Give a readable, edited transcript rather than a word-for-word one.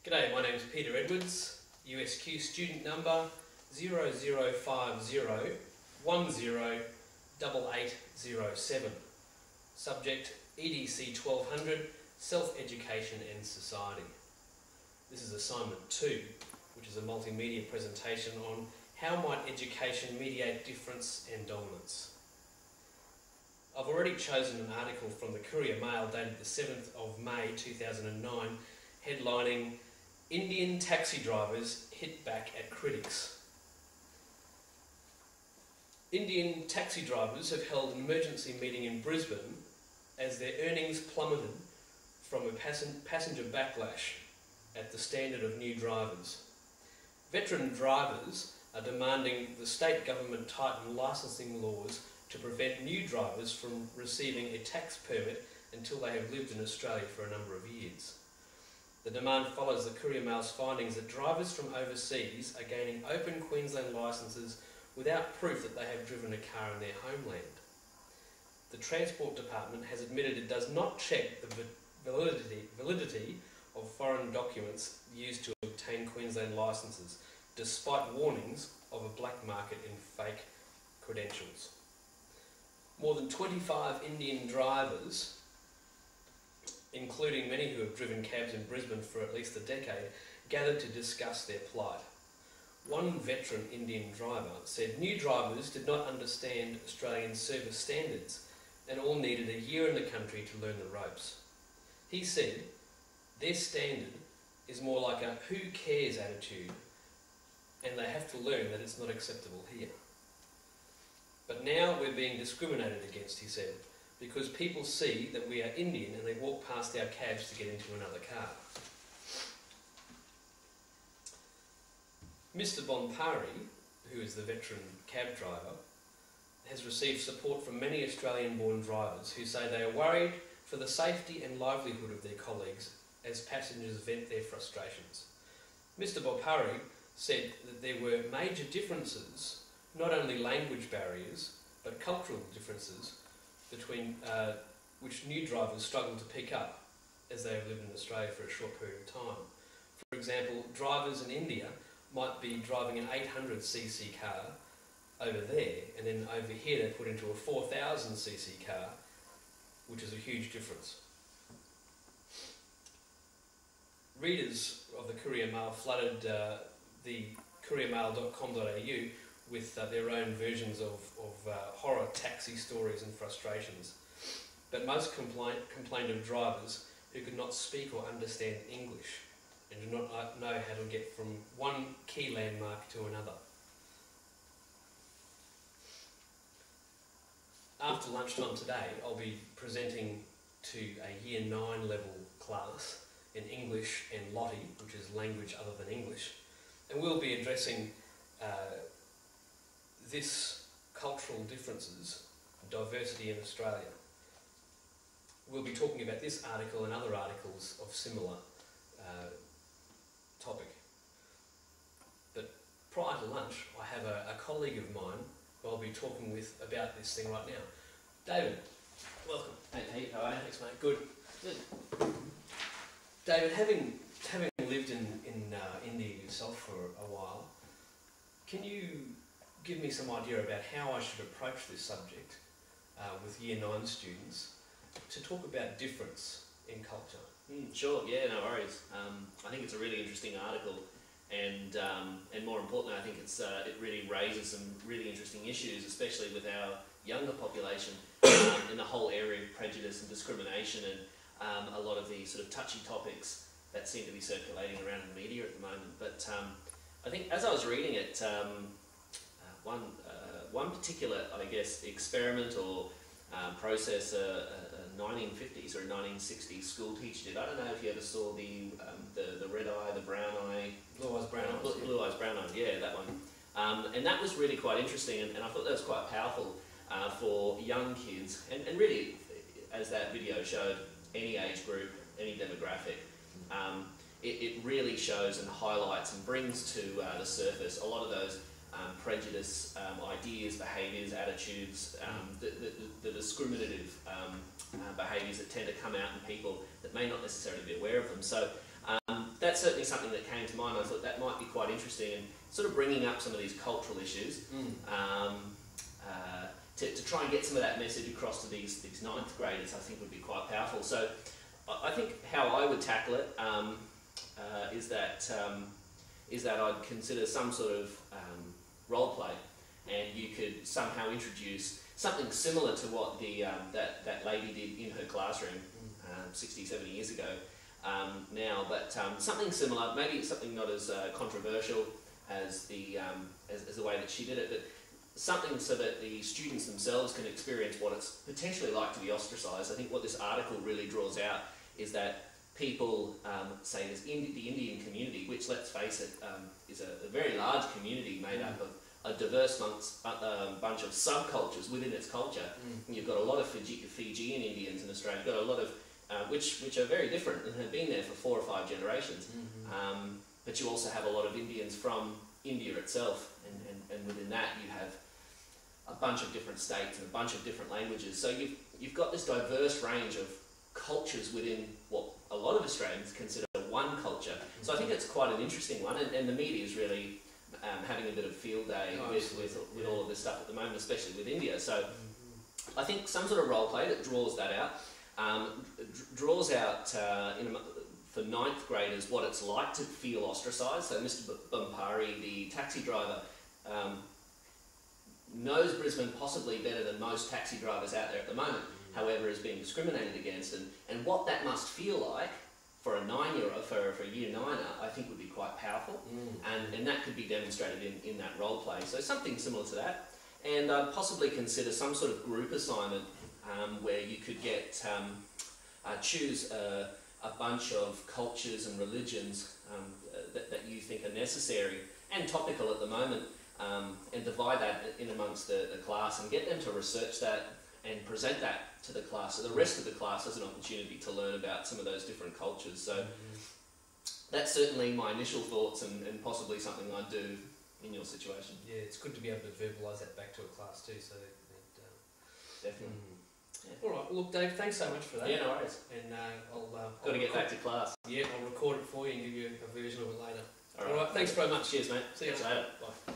G'day, my name's Peter Edwards, USQ student number 0050108807. Subject EDC1200 Self-Education and Society. This is assignment 2, which is a multimedia presentation on how might education mediate difference and dominance. I've already chosen an article from the Courier Mail dated the 7th of May 2009 headlining Indian taxi drivers hit back at critics. Indian taxi drivers have held an emergency meeting in Brisbane as their earnings plummeted from a passenger backlash at the standard of new drivers. Veteran drivers are demanding the state government tighten licensing laws to prevent new drivers from receiving a tax permit until they have lived in Australia for a number of years. The demand follows the Courier Mail's findings that drivers from overseas are gaining open Queensland licences without proof that they have driven a car in their homeland. The Transport Department has admitted it does not check the validity of foreign documents used to obtain Queensland licences, despite warnings of a black market in fake credentials. More than 25 Indian drivers, including many who have driven cabs in Brisbane for at least a decade, gathered to discuss their plight. One veteran Indian driver said new drivers did not understand Australian service standards and all needed a year in the country to learn the ropes. He said their standard is more like a who cares attitude, and they have to learn that it's not acceptable here. But now we're being discriminated against, he said, because people see that we are Indian and they walk past our cabs to get into another car. Mr. Bompari, who is the veteran cab driver, has received support from many Australian-born drivers who say they are worried for the safety and livelihood of their colleagues as passengers vent their frustrations. Mr. Bompari said that there were major differences, not only language barriers, but cultural differences between which new drivers struggle to pick up as they have lived in Australia for a short period of time. For example, drivers in India might be driving an 800cc car over there, and then over here they put into a 4000cc car, which is a huge difference. Readers of the Courier Mail flooded the couriermail.com.au with their own versions of horror taxi stories and frustrations. But most complained of drivers who could not speak or understand English and do not know how to get from one key landmark to another. After lunchtime today, I'll be presenting to a Year 9 level class in English and Lottie, which is language other than English, and we'll be addressing this cultural differences, diversity in Australia. We'll be talking about this article and other articles of similar topic. But prior to lunch, I have a colleague of mine who I'll be talking with about this thing right now. David, welcome. Hey, how are you? Thanks, mate. Good. Good. David, having lived in India yourself for a while, can you give me some idea about how I should approach this subject with Year 9 students to talk about difference in culture? Sure, yeah, no worries. I think it's a really interesting article, and more importantly, I think it really raises some really interesting issues, especially with our younger population, in the whole area of prejudice and discrimination, and a lot of the sort of touchy topics that seem to be circulating around in the media at the moment. But I think as I was reading it, one particular, I guess, experiment or process a 1950s or a 1960s school teacher did. I don't know if you ever saw the red eye, the brown eye, Blue eyes, brown eyes. Blue eyes, brown eyes. Yeah, that one. And that was really quite interesting, and I thought that was quite powerful for young kids, and really, as that video showed, any age group, any demographic. It really shows and highlights and brings to the surface a lot of those prejudice, ideas, behaviours, attitudes, the discriminative behaviours that tend to come out in people that may not necessarily be aware of them. So that's certainly something that came to mind. I thought that might be quite interesting, and sort of bringing up some of these cultural issues to try and get some of that message across to these ninth graders, I think would be quite powerful. So I think how I would tackle it is that I'd consider some sort of role play, and you could somehow introduce something similar to what that lady did in her classroom 60, 70 years ago now, but something similar, maybe something not as controversial as the way that she did it, but something so that the students themselves can experience what it's potentially like to be ostracised. I think what this article really draws out is that people, say there's the Indian community, which, let's face it, is a very large community made up of a diverse bunch of subcultures within its culture. You've got a lot of Fijian Indians in Australia. You've got a lot of which are very different and have been there for 4 or 5 generations. But you also have a lot of Indians from India itself, and within that you have a bunch of different states and a bunch of different languages. So you've got this diverse range of cultures within what a lot of Australians consider one culture. So I think it's quite an interesting one, and the media is really having a bit of field day with all of this stuff at the moment, especially with India. So I think some sort of role play that draws that out, for 9th graders what it's like to feel ostracised. So Mr. Bumpari, the taxi driver, knows Brisbane possibly better than most taxi drivers out there at the moment, however is being discriminated against, and what that must feel like for a 9-year-old, for a year 9er, I think would be quite powerful, and that could be demonstrated in that role play. So something similar to that, and possibly consider some sort of group assignment where you could get choose a bunch of cultures and religions that you think are necessary and topical at the moment, and divide that in amongst the class and get them to research that and present that to the class, so the rest of the class has an opportunity to learn about some of those different cultures. So that's certainly my initial thoughts, and possibly something I'd do in your situation. Yeah, it's good to be able to verbalise that back to a class too, so that definitely. All right, well, look, Dave, thanks so much for that. Yeah, no worries. And I'll got to get back to class. Yeah, I'll record it for you and give you a version of it later. All right, thanks very much. Cheers, mate. See you later. Bye.